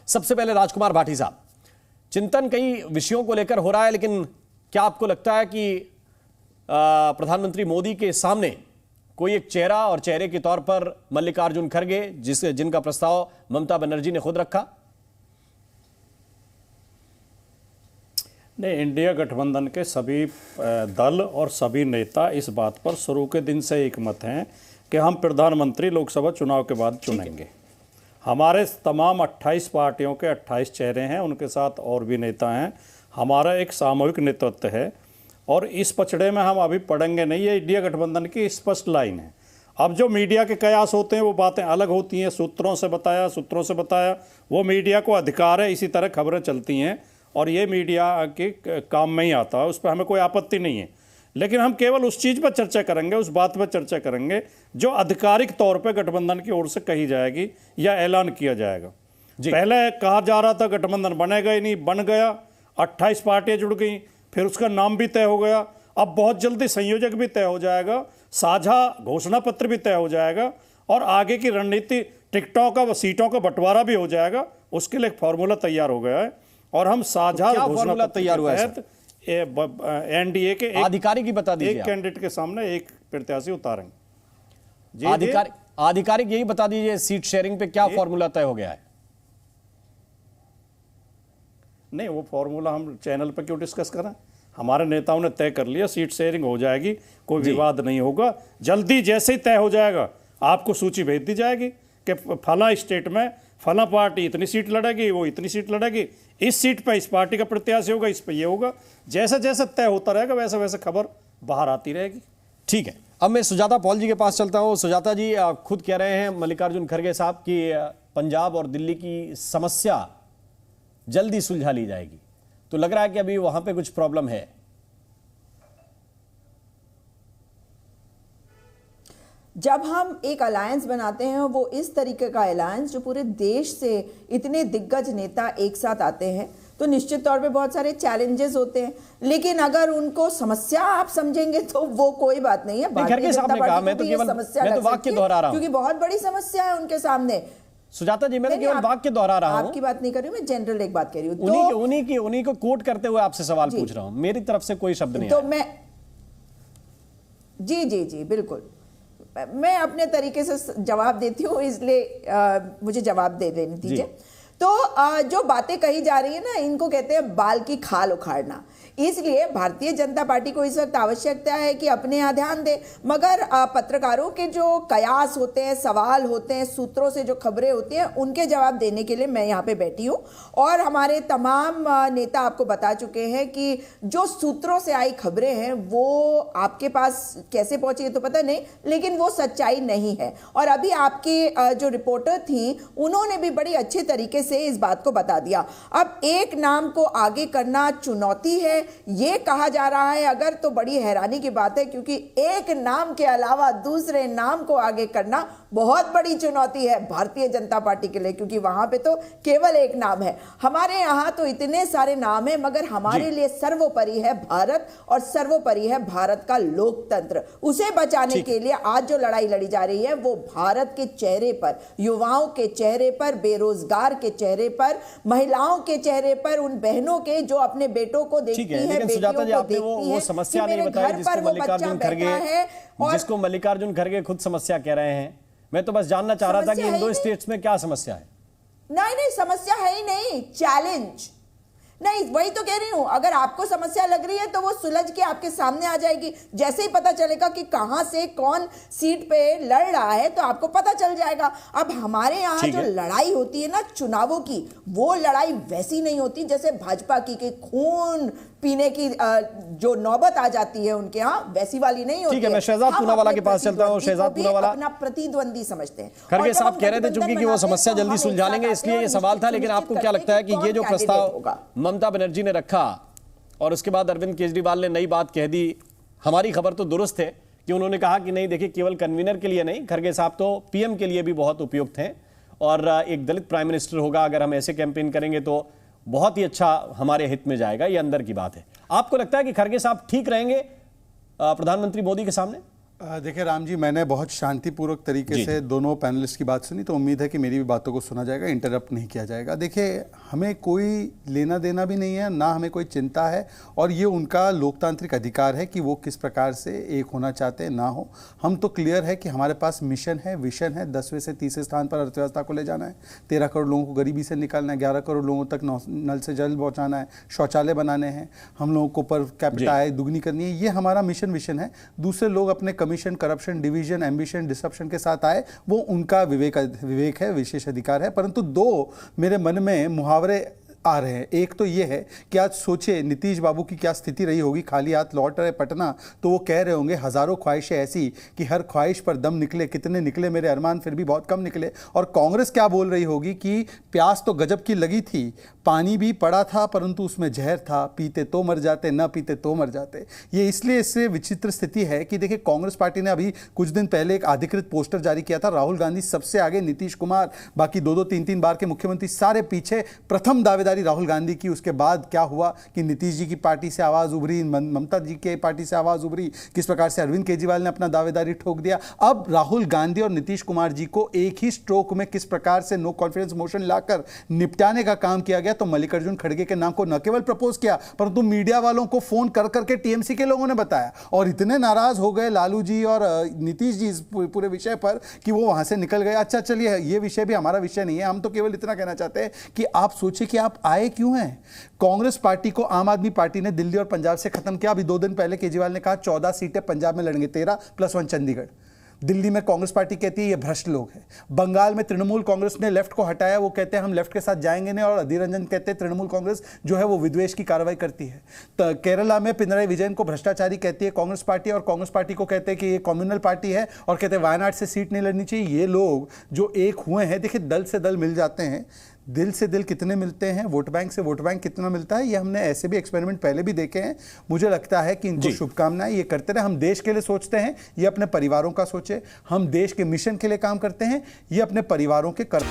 सबसे पहले राजकुमार भाटी साहब, चिंतन कई विषयों को लेकर हो रहा है, लेकिन क्या आपको लगता है कि प्रधानमंत्री मोदी के सामने कोई एक चेहरा और चेहरे के तौर पर मल्लिकार्जुन खड़गे, जिनका प्रस्ताव ममता बनर्जी ने खुद रखा? नहीं, इंडिया गठबंधन के सभी दल और सभी नेता इस बात पर शुरू के दिन से एकमत हैं कि हम प्रधानमंत्री लोकसभा चुनाव के बाद चुनेंगे। हमारे तमाम 28 पार्टियों के 28 चेहरे हैं, उनके साथ और भी नेता हैं। हमारा एक सामूहिक नेतृत्व है और इस पचड़े में हम अभी पड़ेंगे नहीं। ये इंडिया गठबंधन की स्पष्ट लाइन है। अब जो मीडिया के कयास होते हैं वो बातें अलग होती हैं। सूत्रों से बताया वो मीडिया को अधिकार है, इसी तरह खबरें चलती हैं और ये मीडिया के काम में ही आता है, उस पर हमें कोई आपत्ति नहीं है। लेकिन हम केवल उस चीज़ पर चर्चा करेंगे, उस बात पर चर्चा करेंगे जो आधिकारिक तौर पे गठबंधन की ओर से कही जाएगी या ऐलान किया जाएगा। पहले कहा जा रहा था गठबंधन बनेगा ही नहीं, बन गया, 28 पार्टियां जुड़ गई, फिर उसका नाम भी तय हो गया। अब बहुत जल्दी संयोजक भी तय हो जाएगा, साझा घोषणा पत्र भी तय हो जाएगा और आगे की रणनीति टिकटों का व सीटों का बंटवारा भी हो जाएगा। उसके लिए एक फॉर्मूला तैयार हो गया है और हम साझा घोषणा तैयार हुआ है। एनडीए के आधिकारिक ही बता दीजिए, एक कैंडिडेट के सामने एक प्रत्याशी उतारेंगे। आधिकारिक यही बता दीजिए, सीट शेयरिंग पे क्या फॉर्मूला तय हो गया है? नहीं, वो फॉर्मूला हम चैनल पर क्यों डिस्कस करें? हमारे नेताओं ने तय कर लिया, सीट शेयरिंग हो जाएगी, कोई विवाद नहीं होगा। जल्दी जैसे ही तय हो जाएगा आपको सूची भेज दी जाएगी कि फला स्टेट में फला पार्टी इतनी सीट लड़ेगी, वो इतनी सीट लड़ेगी, इस सीट पर इस पार्टी का प्रत्याशी होगा, इस पर ये होगा। जैसे जैसे तय होता रहेगा वैसे वैसे खबर बाहर आती रहेगी। ठीक है, अब मैं सुजाता पॉल जी के पास चलता हूं। सुजाता जी, खुद कह रहे हैं मल्लिकार्जुन खड़गे साहब कि पंजाब और दिल्ली की समस्या जल्दी सुलझा ली जाएगी, तो लग रहा है कि अभी वहां पे कुछ प्रॉब्लम है। जब हम एक अलायंस बनाते हैं वो इस तरीके का अलायंस जो पूरे देश से इतने दिग्गज नेता एक साथ आते हैं, तो निश्चित तौर पे बहुत सारे चैलेंजेस होते हैं। लेकिन अगर उनको समस्या आप समझेंगे तो वो कोई बात नहीं है। भारतीय जनता पार्टी को ये समस्या मैं तो वाक्य दोहरा रहा हूं, क्योंकि बहुत बड़ी समस्या है उनके सामने। सुजाता जी, मैं तो केवल वाक्य दोहरा रहा हूं, आपकी बात नहीं कर रही हूं, मैं जनरल एक बात कह रही हूं। उन्हीं को कोट करते हुए आपसे सवाल पूछ रहा हूं, मेरी तरफ से कोई शब्द नहीं तो मैं जी बिल्कुल मैं अपने तरीके से जवाब देती हूँ, इसलिए मुझे जवाब दे देने दीजिए। तो जो बातें कही जा रही है ना, इनको कहते हैं बाल की खाल उखाड़ना। इसलिए भारतीय जनता पार्टी को इस वक्त आवश्यकता है कि अपने यहाँ ध्यान दे, मगर पत्रकारों के जो कयास होते हैं, सवाल होते हैं, सूत्रों से जो खबरें होती हैं, उनके जवाब देने के लिए मैं यहाँ पे बैठी हूँ। और हमारे तमाम नेता आपको बता चुके हैं कि जो सूत्रों से आई खबरें हैं वो आपके पास कैसे पहुंची तो पता नहीं, लेकिन वो सच्चाई नहीं है। और अभी आपकी जो रिपोर्टर थी उन्होंने भी बड़ी अच्छे तरीके से इस बात को बता दिया। अब एक नाम को आगे करना चुनौती है ये कहा जा रहा है, अगर तो बड़ी हैरानी की बात है, क्योंकि एक नाम के अलावा दूसरे नाम को आगे करना बहुत बड़ी चुनौती है भारतीय जनता पार्टी के लिए, क्योंकि वहां पे तो केवल एक नाम है। हमारे यहां तो इतने सारे नाम है, मगर हमारे लिए सर्वोपरि है भारत और सर्वोपरि है भारत का लोकतंत्र। उसे बचाने के लिए आज जो लड़ाई लड़ी जा रही है वो भारत के चेहरे पर, युवाओं के चेहरे पर, बेरोजगार के चेहरे पर, महिलाओं के चेहरे पर, उन बहनों के जो अपने बेटों को देखती है, बेटियों को देखती है। वो समस्या नहीं बताई जिसको मल्लिकार्जुन खड़गे खुद समस्या कह रहे हैं। मैं तो बस जानना चाह रहा था कि इन दो स्टेट्स में क्या समस्या है। नहीं, समस्या है ही नहीं, चैलेंज नहीं, वही तो कह रही हूं। अगर आपको समस्या लग रही है तो वो सुलझ के आपके सामने आ जाएगी। जैसे ही पता चलेगा कि कहां से कौन सीट पे लड़ रहा है तो आपको पता चल जाएगा। अब हमारे यहाँ जो लड़ाई होती है ना चुनावों की, वो लड़ाई वैसी नहीं होती जैसे भाजपा की कि खून पीने की जो नौबत आ जाती है उनके यहाँ, वैसी वाली नहीं होती। ठीक है, मैं शहजाद पूनावाला के पास चलता हूँ। शहजाद पूनावाला अपना प्रतिद्वंदी समझते हैं। खड़गे साहब कह रहे थे चूंकि वो समस्या जल्दी सुलझा लेंगे, इसलिए ये सवाल था। लेकिन आपको क्या लगता है कि ये जो प्रस्ताव ममता बनर्जी ने रखा और उसके बाद अरविंद केजरीवाल ने नई बात कह दी, हमारी खबर तो दुरुस्त है कि उन्होंने कहा कि नहीं देखिए, केवल कन्वीनर के लिए नहीं, खड़गे साहब तो पीएम के लिए भी बहुत उपयुक्त हैं और एक दलित प्राइम मिनिस्टर होगा। अगर हम ऐसे कैंपेन करेंगे तो बहुत ही अच्छा हमारे हित में जाएगा, ये अंदर की बात है। आपको लगता है कि खड़गे साहब ठीक रहेंगे प्रधानमंत्री मोदी के सामने? देखिए राम जी, मैंने बहुत शांतिपूर्वक तरीके से दोनों पैनलिस्ट की बात सुनी, तो उम्मीद है कि मेरी भी बातों को सुना जाएगा, इंटरप्ट नहीं किया जाएगा। देखिए, हमें कोई लेना देना भी नहीं है, ना हमें कोई चिंता है, और ये उनका लोकतांत्रिक अधिकार है कि वो किस प्रकार से एक होना चाहते हैं, ना हो। हम तो क्लियर है कि हमारे पास मिशन है, विजन है, 10वें से 30वें स्थान पर अर्थव्यवस्था को ले जाना है, 13 करोड़ लोगों को गरीबी से निकालना है, 11 करोड़ लोगों तक नल से जल पहुँचाना है, शौचालय बनाने हैं, हम लोगों को पर कैपिटा आय दुगनी करनी है। ये हमारा मिशन विजन है। दूसरे लोग अपने commission, corruption, division, ambition, disruption के साथ आए, वो उनका विवेक है, विशेष अधिकार है। परंतु दो मेरे मन में मुहावरे आ रहे हैं। एक तो ये है कि आज सोचे नीतीश बाबू की क्या स्थिति रही होगी, खाली हाथ लौट रहे पटना, तो वो कह रहे होंगे हजारों ख्वाहिशें ऐसी कि हर ख्वाहिश पर दम निकले, कितने निकले मेरे अरमान फिर भी बहुत कम निकले। और कांग्रेस क्या बोल रही होगी कि प्यास तो गजब की लगी थी, पानी भी पड़ा था परंतु उसमें जहर था, पीते तो मर जाते, न पीते तो मर जाते। ये इसलिए इससे विचित्र स्थिति है कि देखिए, कांग्रेस पार्टी ने अभी कुछ दिन पहले एक अधिकृत पोस्टर जारी किया था, राहुल गांधी सबसे आगे, नीतीश कुमार, बाकी 2-2, 3-3 बार के मुख्यमंत्री सारे पीछे, प्रथम दावेदारी राहुल गांधी की। उसके बाद क्या हुआ कि नीतीश जी की पार्टी से आवाज उभरी, ममता जी की पार्टी से आवाज उभरी, किस प्रकार से अरविंद केजरीवाल ने अपना दावेदारी ठोक दिया। अब राहुल गांधी और नीतीश कुमार जी को एक ही स्ट्रोक में किस प्रकार से नो कॉन्फिडेंस मोशन लाकर निपटाने का काम किया गया, तो मल्लिकार्जुन खड़गे के नाम को न केवल प्रपोज किया, परंतु मीडिया वालों को फोन कर करके टीएमसी के लोगों ने बताया, और इतने नाराज हो गए लालू जी और नीतीश जी इस पूरे विषय पर कि वो वहां से निकल गए। अच्छा चलिए, ये विषय भी हमारा विषय नहीं है, हम तो केवल इतना कहना चाहते हैं कि आप सोचिए कि आप आए क्यों हैं। कांग्रेस पार्टी को आम आदमी पार्टी ने दिल्ली और पंजाब से खत्म किया। अभी 2 दिन पहले केजरीवाल ने कहा 14 सीटें पंजाब में लड़ेंगे, 13 + 1 चंडीगढ़। दिल्ली में कांग्रेस पार्टी कहती है ये भ्रष्ट लोग हैं। बंगाल में तृणमूल कांग्रेस ने लेफ्ट को हटाया, वो कहते हैं हम लेफ्ट के साथ जाएंगे नहीं, और अधीर रंजन कहते हैं तृणमूल कांग्रेस जो है वो विद्वेष की कार्रवाई करती है। तो केरला में पिनराई विजयन को भ्रष्टाचारी कहती है कांग्रेस पार्टी, और कांग्रेस पार्टी को कहते हैं कि ये कम्युनल पार्टी है, और कहते हैं वायनाड से सीट नहीं लड़नी चाहिए। ये लोग जो एक हुए हैं, देखिए दल से दल मिल जाते हैं, दिल से दिल कितने मिलते हैं, वोट बैंक से वोट बैंक कितना मिलता है, ये हमने ऐसे भी एक्सपेरिमेंट पहले भी देखे हैं। मुझे लगता है कि इनको शुभकामनाएं, ये करते रहे। हम देश के लिए सोचते हैं, ये अपने परिवारों का सोचे। हम देश के मिशन के लिए काम करते हैं, ये अपने परिवारों के कर